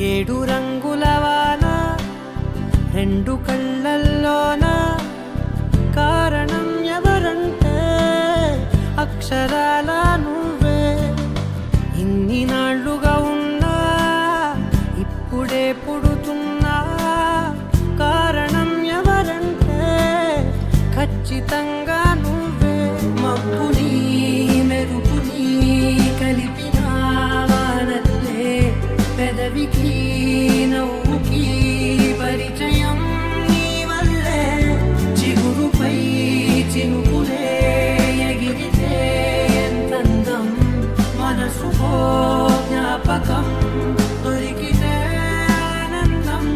ఏడు రంగుల వాన రెండు కళ్ళల్లోన కారణం ఎవరంటే అక్షరాల నువ్వే. ఇన్ని నాళ్ళుగా ఉన్నా ఇప్పుడే పుడుతున్నా కారణం ఎవరంటే ఖచ్చితంగా నువ్వే. మబ్బుని మెరుపుని కలిపిన వానల్లే పెదవికి నవ్వుకి పరిచయం నీ వల్లే. చిగురుపై చినుకులే ఎగిరితే ఎంతందం మనసుకో జ్ఞాపకం దొరికితే ఆనందం.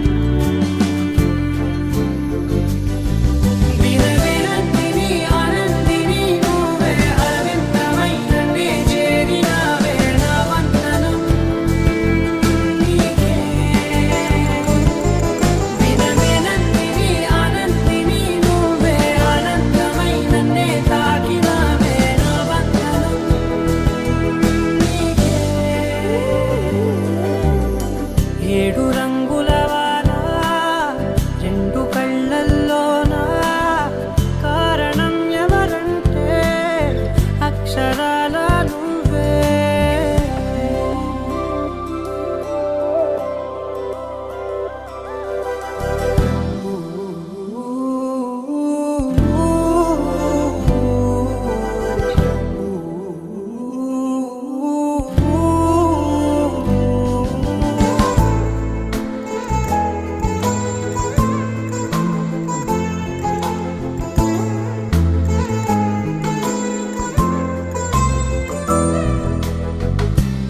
వినవినందిని ఆనందిని నువ్వే అరవిందమైన నీ చేరినావే నా వందనం నీకే. వినవినందిని ఆనందిని నువ్వే ఆనందమైన నే తాకినావే నా వందనం నీకే. ఏడు రంగుల వాన రెండు కళ్ళల్లోన కారణం ఎవరంటే అక్షరాల నువ్వే.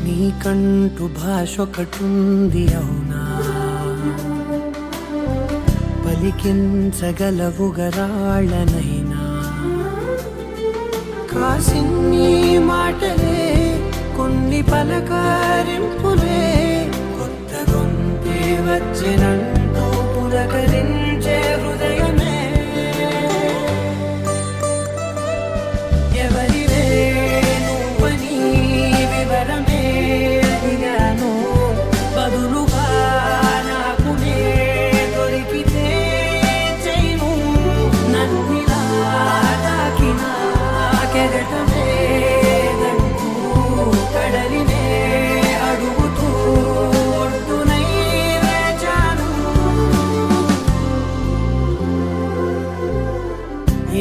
నీకంటూ భాష ఒకటుంది అవునా, పలికించగలవుగరాళ్ళనైనా. కాసిన్ని మాటలే కొన్ని పలకరింపులే కొత్త గొంతే వచ్చినంటూ పులకరించే హృదయమే. ఎవరివే నువ్వని వివరమే అడిగాను, బదులుగా నాకునే దొరికితే చేయను. నన్నిలా తాకిన కెరటమే దంటూ కడలినే అడుగుతూ ఒడ్డునై వేచాను.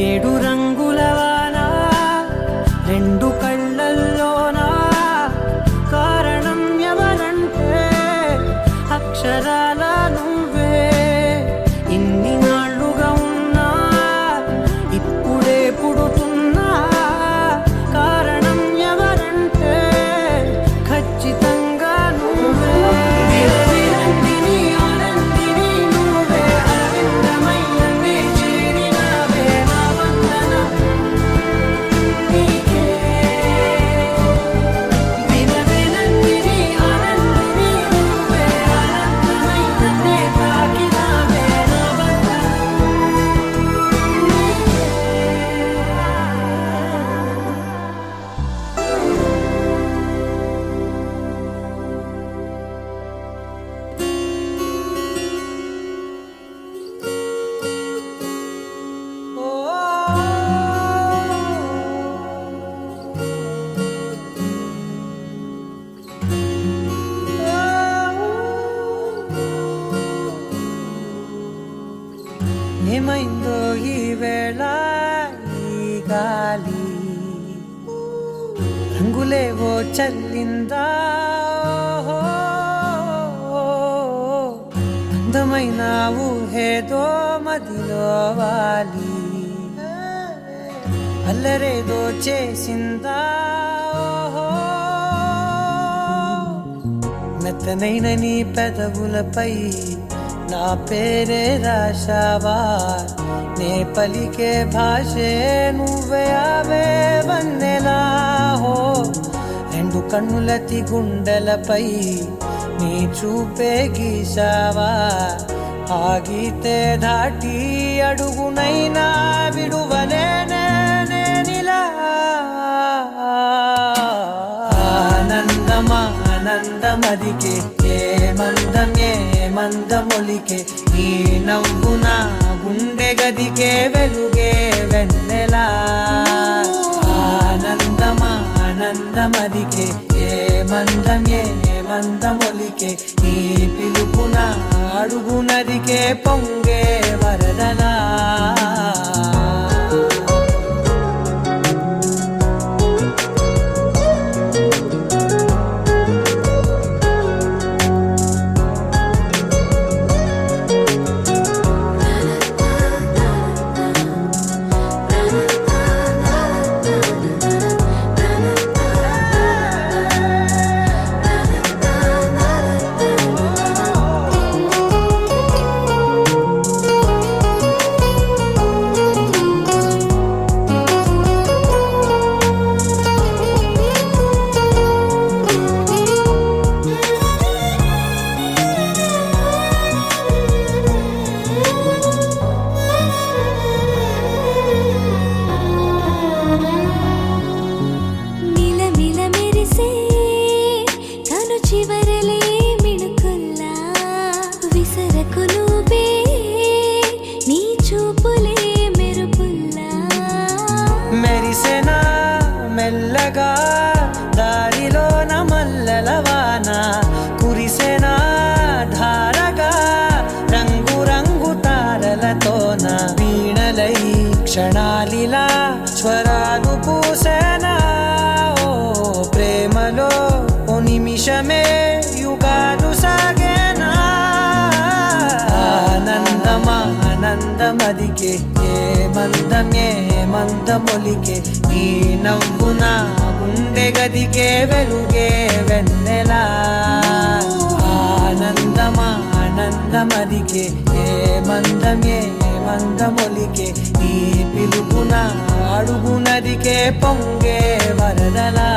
ఏడు రంగుల వాన రెండు కళ్ళల్లోన కారణం ఎవరంటే అక్షరాల నువ్వే. ఇన్ని నాళ్ళుగా ఉన్నా ఇప్పుడే పుడుతున్నా కారణం ఎవరంటే ఖచ్చితంగా నువ్వే. వినవినందిని ఆనందిని నువ్వే అరవిందమైన నే చేరినావే నా వందనం నీకే. వినవినందిని ఆనందిని నువ్వే ఆనందమైన నే తాకినావే నా వందనం నీకే. ఏమైందో ఈ వేళ ఈ గాలి రంగులేవో చల్లిందా. అందమైన ఊహేదో మదిలో వాలి అల్లరేదో చేసిందా. మెత్తనైన నీ పెదవులపై నా పేరే రాశావా, నే పలికే భాషే నువ్వే ఆవే వన్నెలా హో రెండు కన్నులతి గుండెలపై నీ చూపే గీసావా ఆగితే దాటి అడుగునైనా విడువలేనే నేనిలా ఆనందమదికే ఏ మందమొలికే ఈ నవ్వు నా గుండె గదికే వెలుగే వెన్నెలా ఆనందమదికే ఏ మందమొలికే ఈ పిలుపున అడుగునదికే పొంగే వరదలా మెరిసెనా మెల్లగా దారిలోన మల్లెలవాన కురిసెనా ధారగా రంగు తారలతోన వీణలై క్షణాలిలా స్వరాలు పూసేనా ఓ ప్రేమలో ఓ నిమిషమే యుగాలు సాగేనా ఆనందమదికే ఏ మందమొలికే ఈ నవ్వు నా గుండె గదికే వెలుగే వెన్నెలా ఆనందమదికే ఏ మందమొలికే ఈ పిలుపున అడుగునదికే పొంగే వరదలా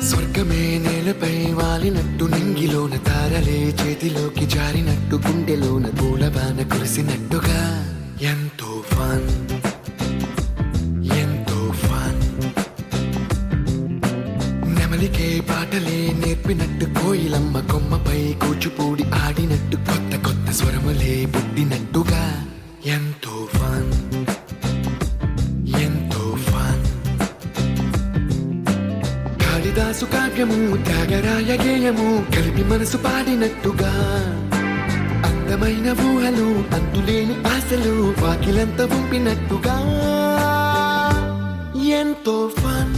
స్వర్గమే నేలపై వాలినట్టు నింగిలోన తారలే చేతిలోకి జారినట్టు గుండెలోన పూలవాన కురిసినట్టుగా ఎంతో ఫన్ నెమలికే పాటలే నేర్పినట్టు కోయిలమ్మ కొమ్మపై కూచిపూడి ఆడినట్టు కొత్త కొత్త స్వరములే పుట్టినట్టుగా ఎంతో ఫన్ కాళిదాసు కావ్యము త్యాగరాయ గేయము కలిపి మనసు పాడినట్టుగా అందమైన ఊహలు అంతులేని ఆశలు వాకిలంత పంపినట్టుగా ఎంతో ఫన్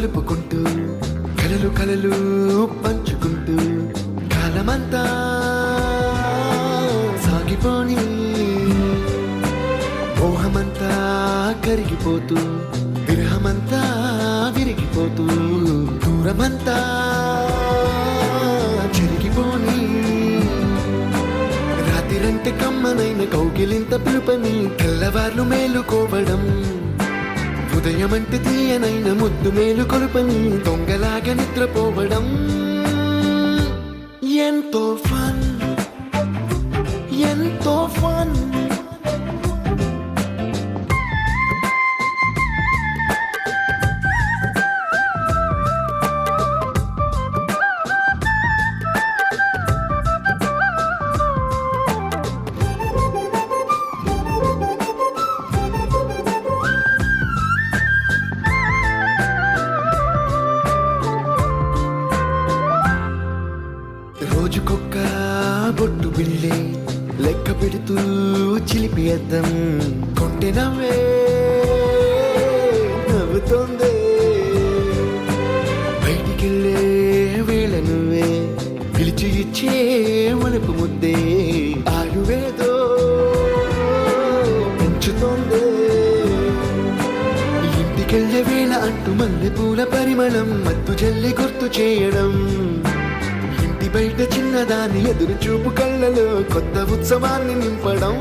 కలుపుకుంటూ కలలు కలలు పంచుకుంటూ కాలమంతా సాగిపోని మోహమంతా కరిగిపోతూ విరహమంతా విరిగిపోతూ దూరమంతా చెరిగిపోని రాత్రిరంటే కమ్మనైన కౌగిలింత పిలుపని తెల్లవార్లు మేలుకోవడం ఉదయమంటే తీయనైన ముద్దు మేలు కొలుపని దొంగలాగా నిద్రపోవడం ఎంతో ఫన్ ఎంతో ఫన్ రోజుకొక్క బొట్టు బిళ్ళే లెక్క పెడుతూ చిలిపి అద్దం కొంటె నవ్వే నవ్వుతోందే బయటికెళ్ళే వేళ నువ్వే పిలిచి ఇచ్చే వనపు ముద్దే ఆయువేదో పెంచుతోందే ఇంటికెళ్ళే వేళ అంటూ మల్లె పూల పరిమళం మత్తు జల్లి గుర్తు చేయడం బయట చిన్నదాని ఎదురు చూపు కళ్ళలో కొత్త ఉత్సవాన్ని నింపడం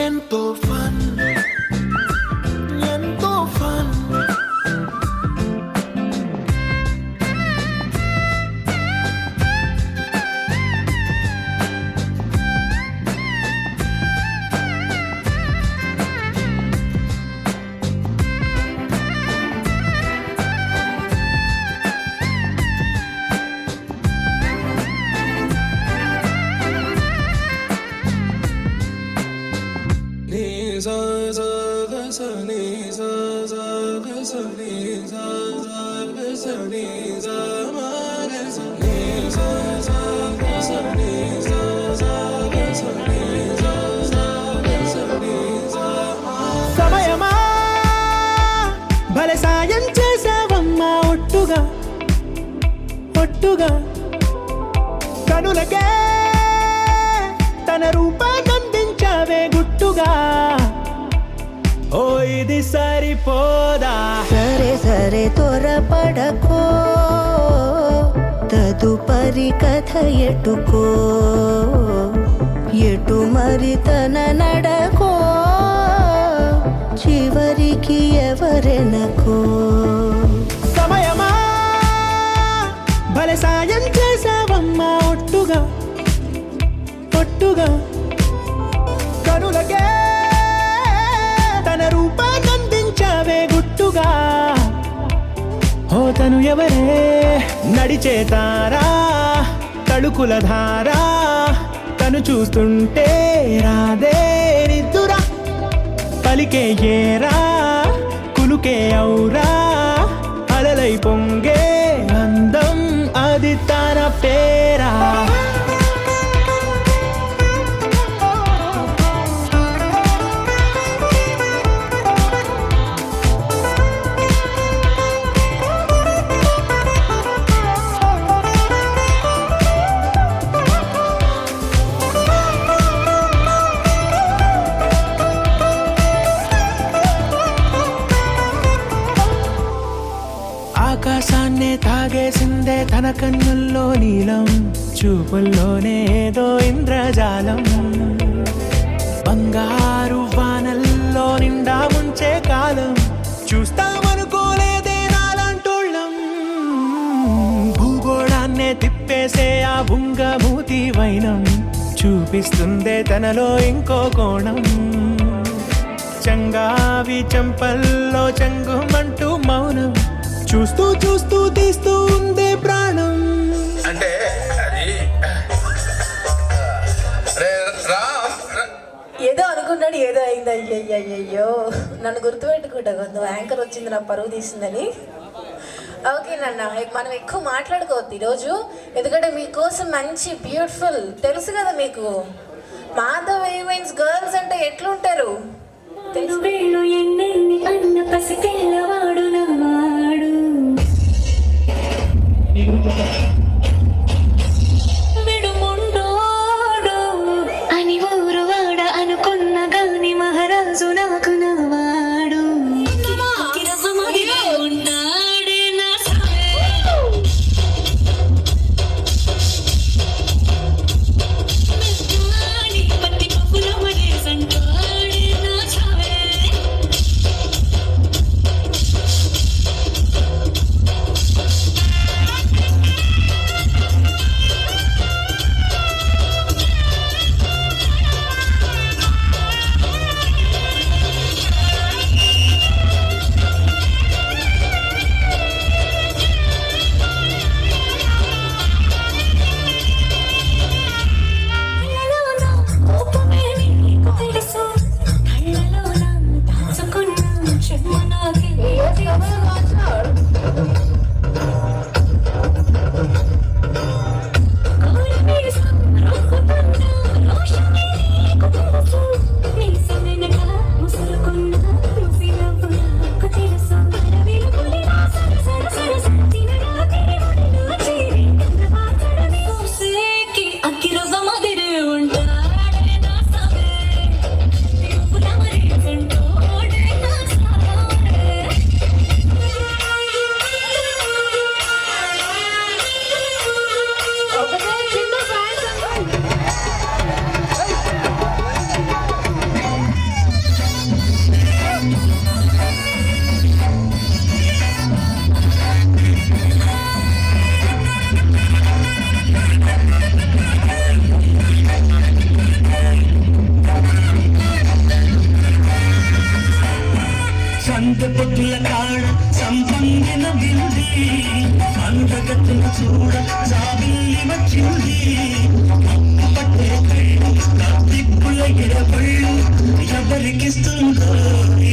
ఎంతో ఫన్ ఎంతో ఫన్ సమయమా భలే సాయం చేసావమ్మా ఒట్టుగా ఒట్టుగా కనులకే తన రూపాన్నందించావే గుట్టుగా ఓ ఇది సరిపోదా సరే సరే త్వరపడకో తదుపరి కథ ఎటుకో ఎటు మరి తన నడకో చివరికి ఎవరెనకో సమయమా భలే సాయం చేసావమ్మా ఒట్టుగా ఒట్టుగా కనులకే తన రూపాన్నందించావే గుట్టుగా ఓ తను ఎవరే నడిచే తారా తడుకుల ధారా తను చూస్తుంటే రాదే నిద్దురా పలికే ఏరా కులుకే ఔరా అలలై పొంగే అందం అది తన పేరా ఆకాశాన్నే తాగేసిందే తన కన్నుల్లో నీలం చూపుల్లోనే ఏదో ఇంద్రజాలం బంగారు వానల్లో నిండా ముంచే కాలం చూస్తామనుకోలేదే నాలంటోళ్ళం భూగోళాన్నే తిప్పేసే ఆ బుంగమూతి వైనం చూపిస్తుందే తనలో ఇంకో కోణం చంగావి చెంపల్లో చెంగుమంటూ మౌనం చూస్తూ చూస్తూ తీస్తూ ఉందే ప్రాణం అంటే అది ఏదో అనుకున్నాడు ఏదో అయింది అయ్యయ్యో నన్ను గుర్తుపెట్టుకుంటా కొంత యాంకర్ వచ్చింది నా పరువు తీసిందని ఓకే నాన్న మనం ఎక్కువ మాట్లాడుకోవద్దు ఈరోజు ఎందుకంటే మీకోసం మంచి బ్యూటిఫుల్ తెలుసు కదా మీకు మాధవ్ ఈవెంట్స్ గర్ల్స్ అంటే ఎట్లుంటారు వేణు ఎన్నెన్ని అన్న పసి పిల్లవాడు నమ్మ చూడ జాబిల్లి వచ్చింది పట్టే కళ్ళు దిక్కుల ఎడబళ్ళు ఎవరికిస్తుందో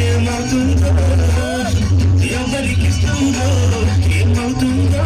ఏమవుతుందో ఎవరికిస్తుందో ఏమవుతుందో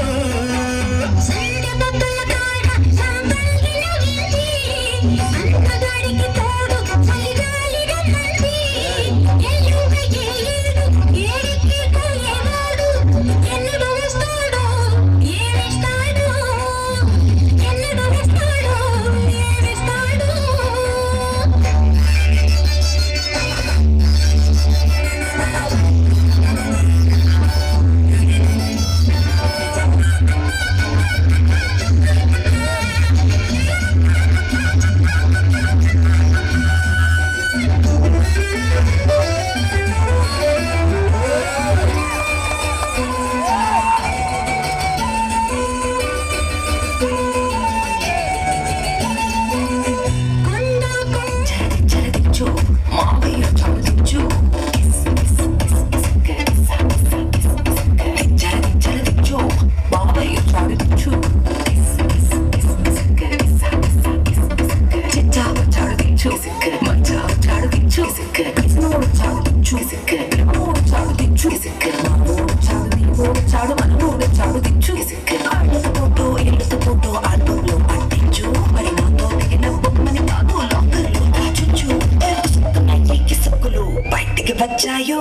వచ్చాయో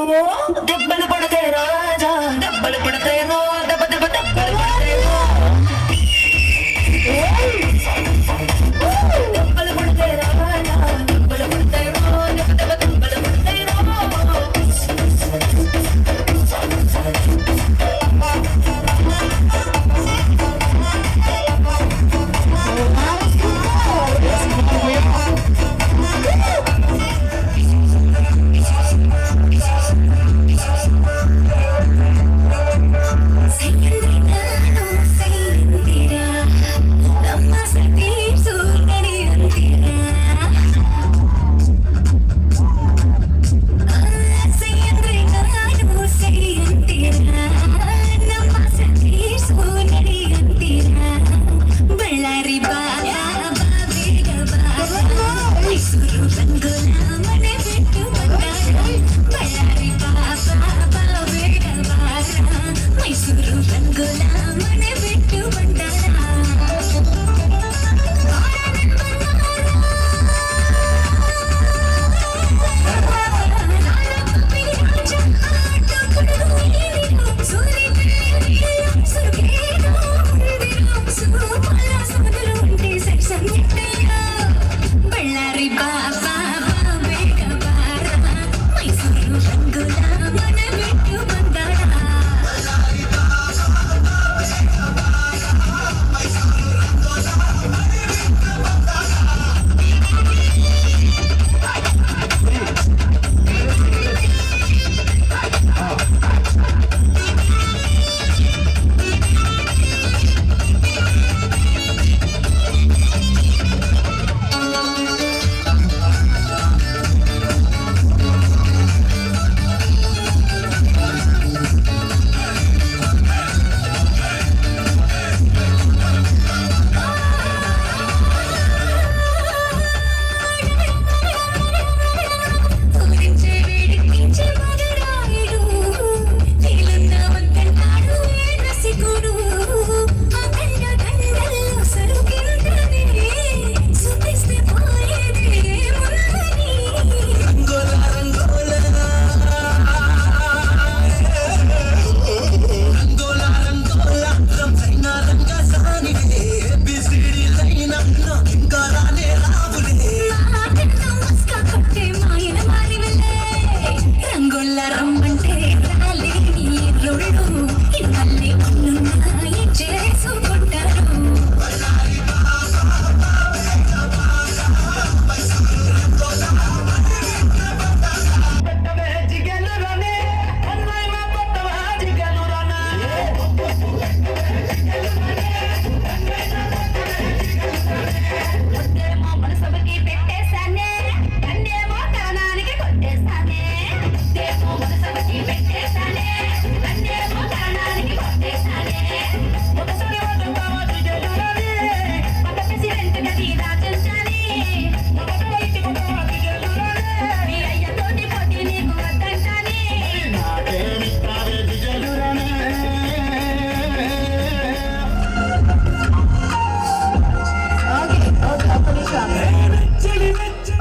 దెబ్బలు పడతాయి రాజా దెబ్బలు పడతాయి రో దెబ్బ దెబ్బ దెబ్బలు పడతాయి దెబ్బలు పడతాయి రాజా దెబ్బలు పడతాయి రో దెబ్బ దెబ్బ దెబ్బలు పడతాయి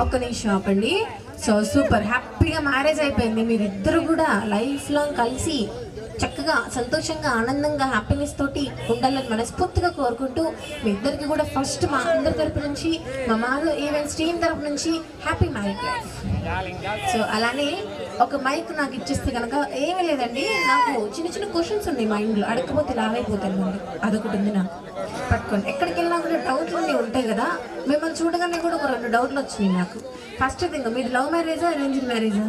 ఒక్క నిమిషం ఆపండి. సో సూపర్, హ్యాపీగా మ్యారేజ్ అయిపోయింది. మీరిద్దరు కూడా లైఫ్ లాంగ్ కలిసి చక్కగా సంతోషంగా ఆనందంగా హ్యాపీనెస్ తోటి ఉండాలని మనస్ఫూర్తిగా కోరుకుంటూ మీ ఇద్దరికి కూడా ఫస్ట్ మా అందరి తరపు నుంచి మా మాలో ఈవెంట్స్ టీం తరపు నుంచి హ్యాపీ మ్యారేజ్ లైఫ్. సో అలానే ఒక మైక్ నాకు ఇచ్చేస్తే కనుక ఏమీ లేదండి, నాకు చిన్న చిన్న క్వశ్చన్స్ ఉన్నాయి మైండ్లో, అడగకపోతే లావైపోతాను మళ్ళీ, అదొకటి ఉంది నాకు. పట్టుకోండి, ఎక్కడికి వెళ్ళినా కూడా డౌట్లు అన్నీ ఉంటాయి కదా, మిమ్మల్ని చూడగానే కూడా ఒక 2 డౌట్లు వచ్చినాయి నాకు. ఫస్ట్ థింగ్, మీది లవ్ మ్యారేజా అరేంజ్డ్ మ్యారేజా?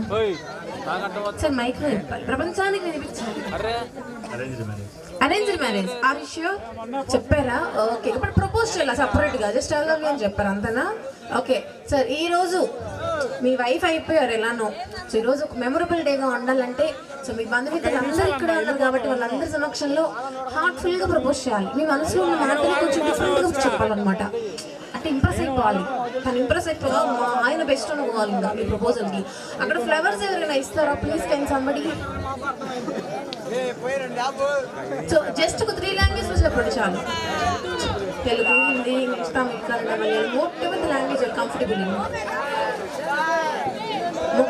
సార్ మైక్లో చెప్పాలి, ప్రపంచానికి వినిపించాలి. Arranged marriage. Are you sure? చెప్పారా? ఓకే. ఇప్పుడు ప్రపోజ్ చేయాలి సపరేట్గా, జస్ట్ ఐ లవ్ యూ అని చెప్పారు అంతనా? ఓకే సార్, ఈరోజు మీ వైఫ్ అయిపోయారు ఎలానో, సో ఈరోజు ఒక మెమొరబుల్ డేగా ఉండాలంటే సో మీ బంధుమిత్రులు అందరూ ఇక్కడే ఉన్నారు కాబట్టి వాళ్ళందరి సమక్షంలో హార్ట్ఫుల్గా ప్రపోజ్ చేయాలి. మీ మనసులో ఉన్న మాటలు కొంచెం డిఫరెంట్గా చెప్పాలన్నమాట, అంటే ఇంప్రెస్ అయిపోవాలి. తను ఇంప్రెస్ అయిపోగా మా ఆయన బెస్ట్ అనుకోవాలి ఇంకా మీ ప్రపోజల్కి. అక్కడ ఫ్లవర్స్ ఎవరైనా ఇస్తారా please? Can somebody? So just ఒక 3 లాంగ్వేజ్లో చెప్పండి చాలు. Telugu, Hindi, English, Tamil, Kannada, Malayalam, whatever the language are comfortable in.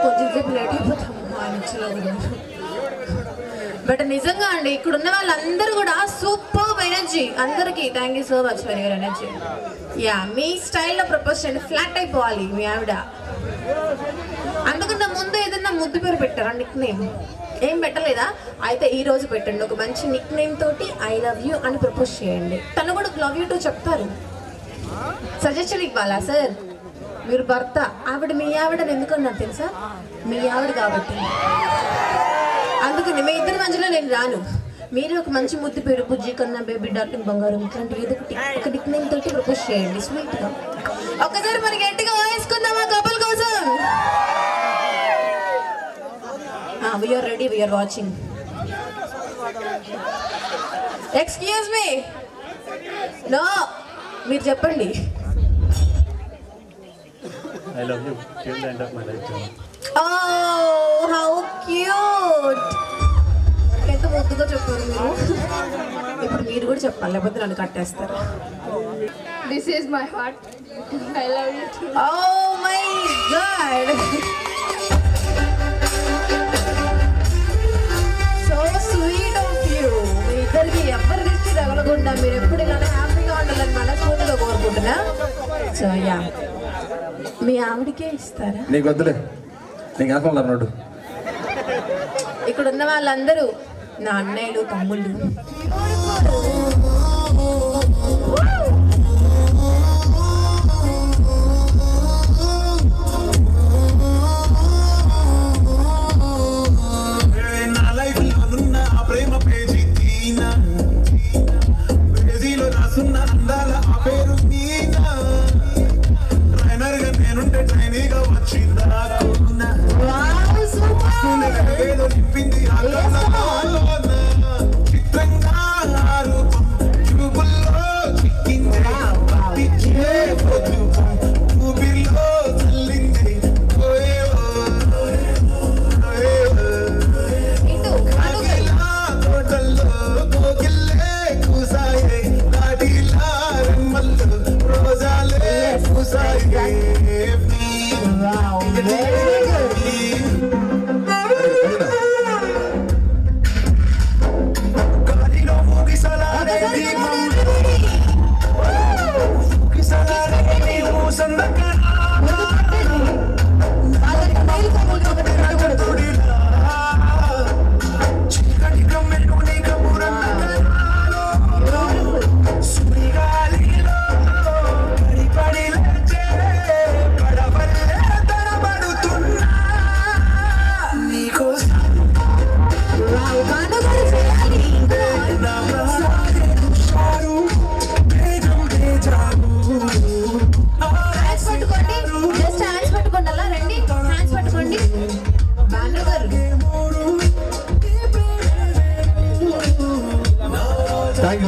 కొంచెం సేపు లేట్ అయిపోతాము ఆయన. బట్ నిజంగా అండి ఇక్కడ ఉన్న వాళ్ళందరూ కూడా సూపర్ ఎనర్జీ. అందరికీ thank you so much for your energy. Yeah, మీ స్టైల్లో ప్రపోజ్ చేయండి, ఫ్లాట్ అయిపోవాలి మీ ఆవిడ. అందుకన్నా ముందు ఏదన్నా ముద్దు పేరు పెట్టారా? నిక్ నేమ్ ఏం పెట్టలేదా? అయితే ఈ రోజు పెట్టండి, ఒక మంచి నిక్ నేమ్ తోటి ఐ లవ్ యూ అని ప్రపోజ్ చేయండి. తను కూడా లవ్ యూ టు చెప్తారు. సజెషన్ ఇవ్వాలా సార్? మీరు భర్త, ఆవిడ మీ ఆవిడని ఎందుకన్నారు తెలుసా? మీ ఆవిడ కాబట్టి. అందుకని మీ ఇద్దరి మధ్యలో నేను రాను. మీరు ఒక మంచి ముద్దు పేరు, బుజ్జి, కన్నా, బేబీ, డార్లింగ్, బంగారం, ఇట్లాంటివి ఏదో ఒక నిక్ నేమ్ తోటి ప్రపోజ్ చేయండి స్వీట్గా. ఒకసారి మనకి గట్టిగా వేసుకుందామా కపుల్ కోసం? We are ready, we are watching. Excuse me. No, మీరు చెప్పండి. I love you till the end of my life. Oh, how cute. ఎంత ముద్దుగా చెప్పారు మీరు. ఇప్పుడు మీరు కూడా చెప్పాలి, లేకపోతే నన్ను కట్టేస్తారు. This is my heart. I love you too. Oh my God. So sweet of you. మీ ఇద్దరికి ఎవరి దృష్టి తగలకుండా మీరు ఎప్పుడు ఇలానే హ్యాపీగా ఉండాలని మనస్ఫూర్తిగా కోరుకుంటున్నా. సో యా, మీ ఆవిడకే ఇస్తారా? నీకు వద్దులే, నీకు ఆత్మలు అన్నాడు. ఇక్కడ ఉన్న వాళ్ళందరూ నా అన్నయ్యలు, తమ్ముళ్ళు.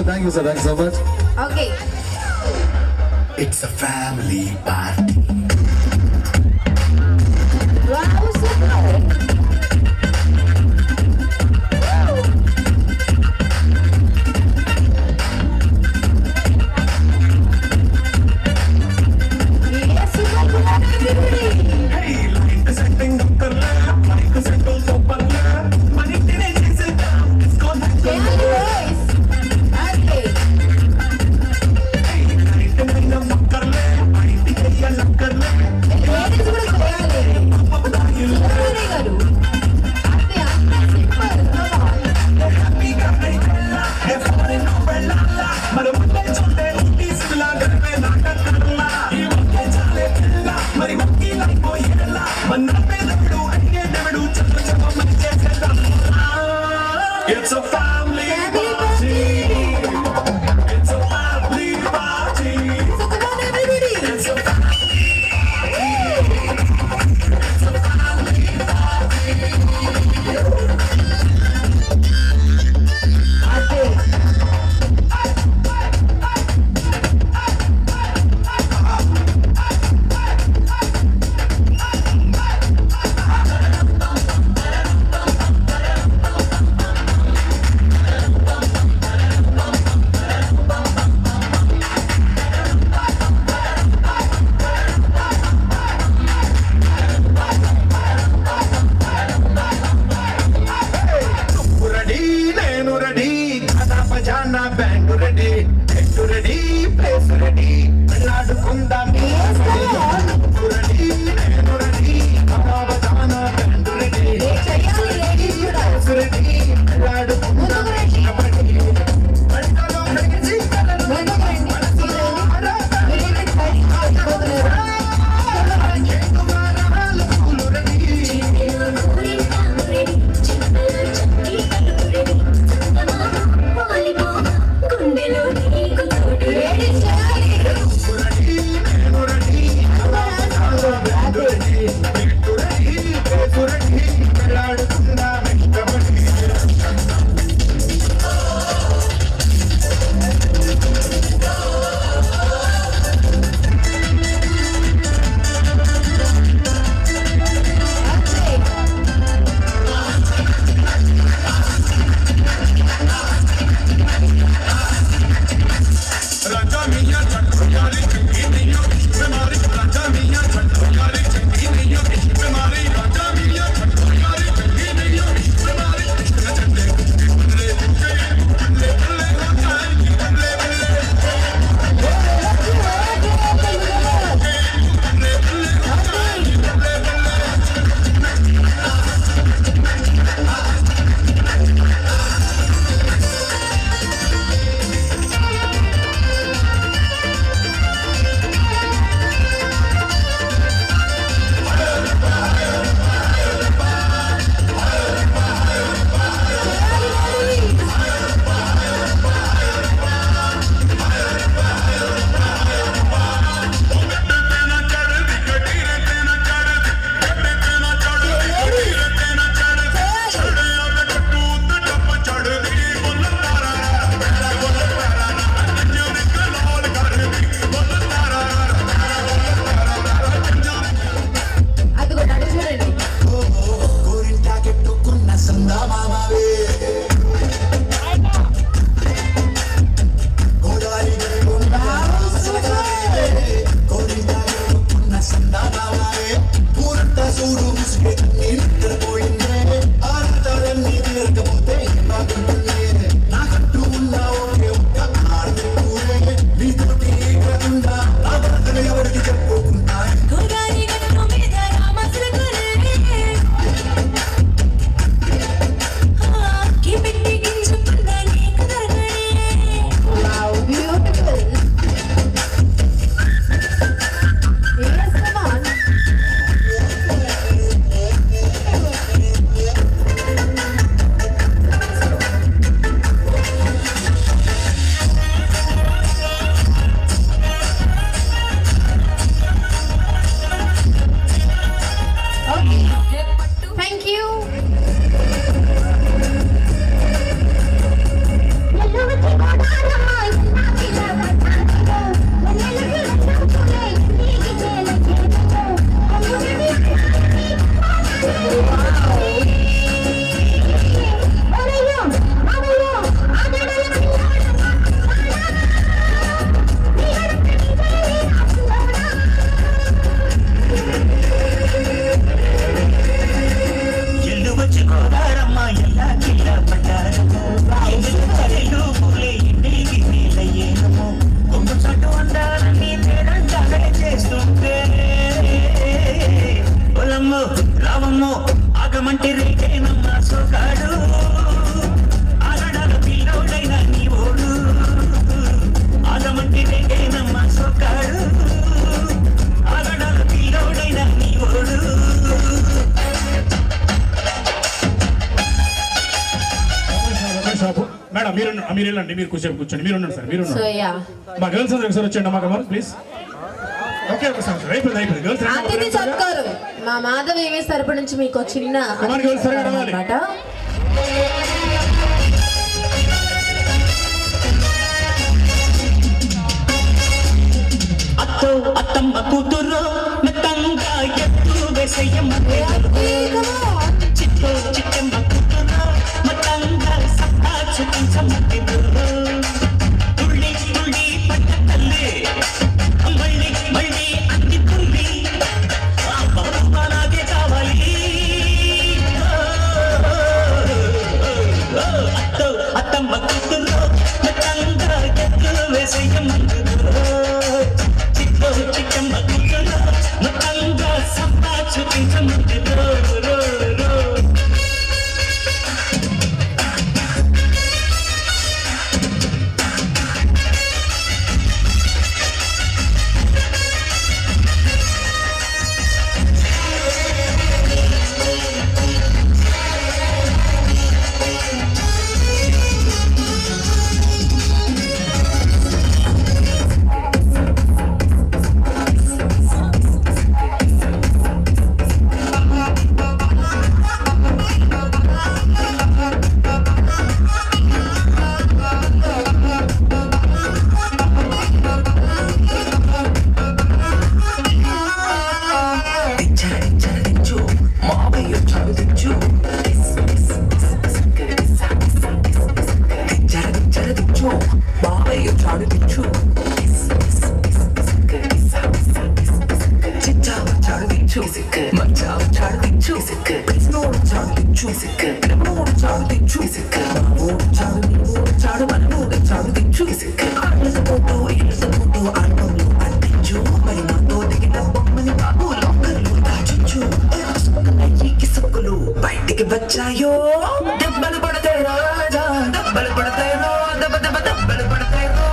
Thank you, sir. Thanks so much. Okay. It's a family party. Wow, super. Yes, super. family party. It's a family party. So come on everybody. It's a family ready నేను రెడీ కథా పజానా band ready head ready place ready వెళ్ళాడుకుందాం ready నేను ready కథా పజానా band ready చేయాలి ladies కూడా. Ready వెళ్ళాడుకుందాం కబడ్డీ వెంటలో కలిసి కలలు ముందుకు రండి. మీరేంటి బయటికి వెళ్ళిపోతున్నారు? కుమారాలు పూలు రెడీ లేడీస్ చేయాలి. రెడీ నేను రెడీ కథా పజానా band ready head ready place ready వెళ్ళాడుకుందాం kabaddi Raja Mia Chatto Yari Chingi Niyo Bemari Raja Mia Chatto Yari Chingi Niyo Bemari Raja Mia Chatto Yari Chingi Niyo Bemari Chande Bule Bule అదిగో నడు చూడండి. గోరింటాకెట్టుకున్న సందామావే గోదారి గోరింటాకెట్టుకున్న సందామావే పూరంట చూడు ముసుగే నిద్రపోయిందే ఆడతారన్నీ తీరకపోతే బాగుంటుందే నాకంటూ ఉన్న ఒకే ఒక్క ఆడకూరే నీతోటి కాకుండా నా భర్తలు ఎవరికి చెప్పుకుంటాయి Wow, beautiful. Yes, come on. Madam మీరు వెళ్ళండి, మీరు కూర్చోండి, మీరు ఉండండి సార్, మీరు సో ఉండండి. యా మా గర్ల్స్ అందరూ ఒకసారి వచ్చేయండి మా కమర్ ప్లీజ్. ఓకే ఓకే సార్, అయిపోయింది గర్ల్స్ అతిథి సత్కారం మా మాధవ్ ఏమేసి తరపు నుంచి మీకు చిన్న గర్ల్స్ రావాలి. అన్నమాట. అత్తో అత్తమ్మ కూతురు మెత్తంగా ఎత్తు వేసేయమ్మ చిట్టో చిట్టమ్మ కూతురు మెత్తంగా సత్తా చూపించమ్మ తుళ్ళి తుళ్ళి పట్ట తల్లి మళ్ళీ మళ్ళీ అన్ని తుల్లి నాగే కావాలి. అత్తో అత్తమ్మ కూతురు మెత్తంగా ఎత్తు వేసేయమ్మ చిక్కమ్మ కూతురు మొత్తంగా సత్తా చూపించమంటే బయటికి వచ్చాయో దెబ్బలు పడతాయి రాజా, దెబ్బలు పడతాయి రో, దెబ్బ దెబ్బ దెబ్బలు పడతాయి రో,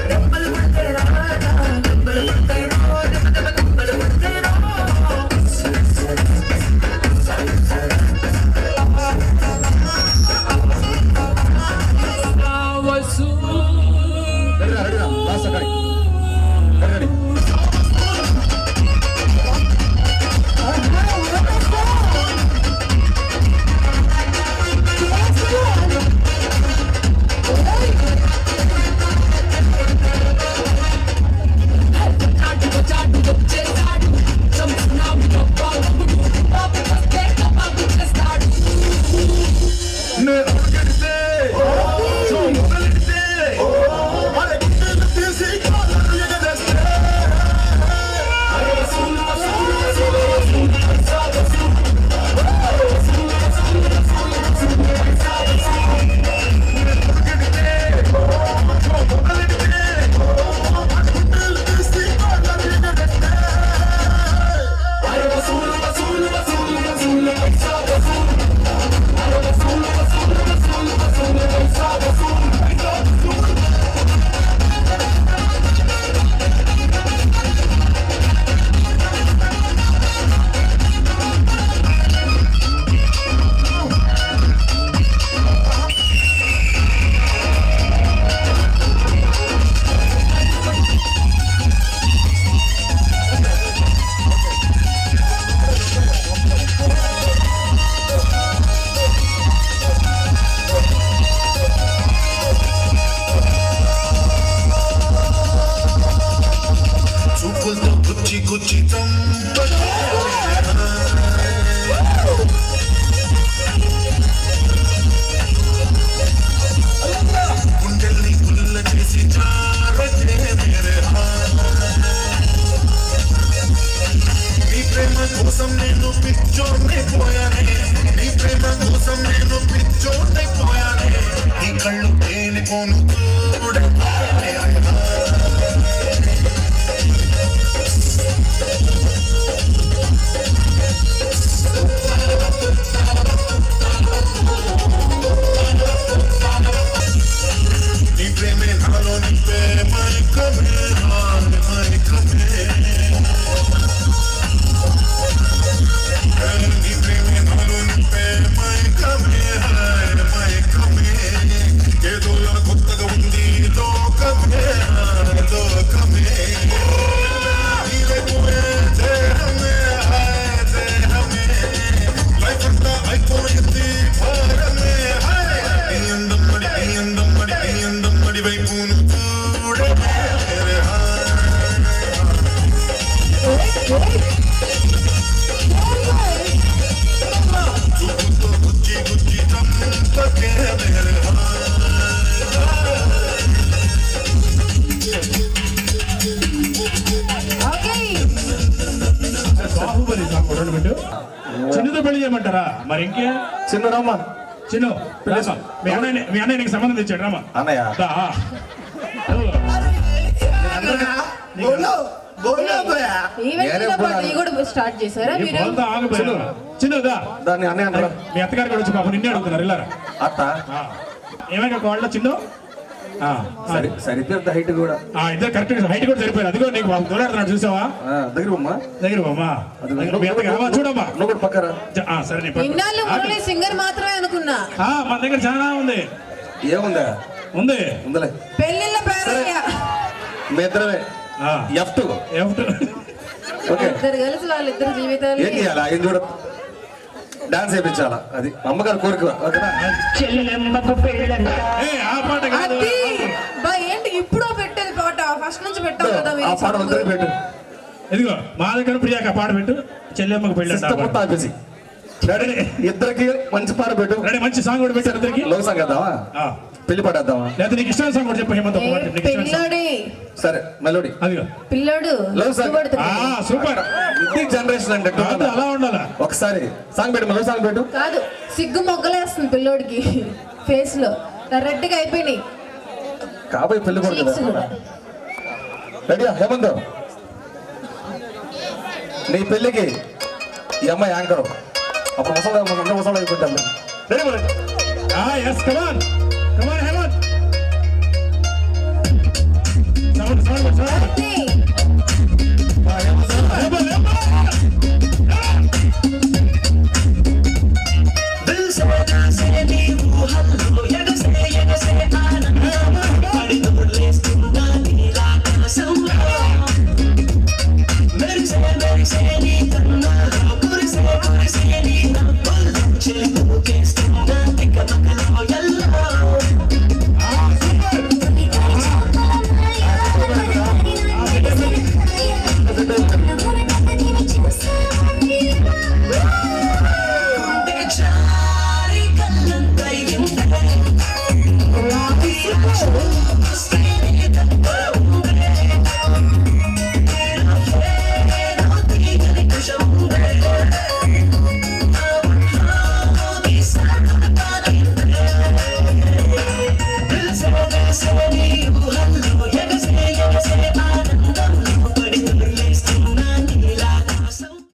దెబ్బలు పడతాయి రాజా, దెబ్బలు పడతాయి రో, దెబ్బ దెబ్బ దెబ్బలు పడతాయి రో. మరి ఇంకే చిన్న రామ్మా చిన్న రామా మీ అన్నయ్య నీకు సంబంధం తెచ్చాడు రామా అన్నయ్య దా. ఈవెంట్ పాటు ఈ కూడా స్టార్ట్ చేశారా ఈ మీరు? బోల్తా ఆగిపోయారు. చిన్నదా దాన్ని అన్నయ్య అన్నారా మీ అత్తగారు కూడా వచ్చి పాపం నిన్నే అడుగుతున్నారు ఇల్లారా అత్త ఏమైనా కోళ్ళ చిన్న సరిపోయింది హైట్ కూడా ఇద్దరు కరెక్ట్ హైట్ కూడా సరిపోయారు. అదిగో నీకు తోలాడుతున్నాడు చూసావా దగ్గర అమ్మా దగ్గర అమ్మా మీ అత్తగారు చూడమ్మా నువ్వు కూడా పక్కరా సరే నీ పక్కన. ఇన్నాళ్ళు మురళి సింగర్ మాత్రమే అనుకున్నా. మన దగ్గర చాలా ఉంది ఏముందా ఉంది ఉందలే పెళ్ళిళ్ళ పేరయ్య మీ ఇద్దరమే ఎఫ్ టూ ఓకే ఇద్దరు కలిసి వాళ్ళిద్దరు జీవితాలు ఏం చేయాలా ఆయన చూడ డాన్స్ వేయించాలా అది అమ్మగారు కోరిక ఓకేనా ఆ పాట కాదు అది బా ఏంటి ఇప్పుడు పెట్టేది పాట ఫస్ట్ నుంచి పెట్టావు కదా ఆ పాట వద్దరు పెట్టు ఇదిగో మా దగ్గర ప్రియాక పాట పెట్టు చెల్లెమ్మకు పెళ్ళి సిస్టమ్ మొత్తం ఆపేసి రెడీ ఇద్దరికి మంచి పాట పెట్టు రెడీ మంచి సాంగ్ కూడా పెట్టారు ఇద్దరికి లవ్ సాంగ్ వేద్దామా పెళ్లి పాట వేద్దామా లేదా నీకు ఇష్టమైన సాంగ్ కూడా చెప్పు హేమంత్ ఒక పాట నీకు ఇష్టమైన సాంగ్. పిల్లోడి సరే మెలోడీ అదిగో పిల్లోడు లవ్ సాంగ్ సూపర్ ఇది జనరేషన్ అంటే కాదు, అలా ఉండాలా ఒకసారి సాంగ్ పెట్టు లవ్ సాంగ్ పెట్టు కాదు సిగ్గు మొగ్గలేస్తుంది పిల్లోడికి ఫేస్ లో రెడ్డిగా అయిపోయినాయి కాబోయే పెళ్లి కూడా cheeks కూడా. రెడీయా హేమంత్ నీ పెళ్లికి ఈ అమ్మాయి యాంకర్ అప్పుడు ముసలి అయిపోతాను రెడీ మరి yes come on Hemanth sound అది. दिल से से नीवू हल्लो ఎగసే ఆనందం పడి దొర్లేస్తున్నా నీలాకాశంలో మెరిసే నీ కన్నుల్లో కురిసే నీ నవ్వుల్లో చిలుకేస్తున్నా తికమకలో ఎల్లో చారి కళ్ళంతయ్యిందే दिल से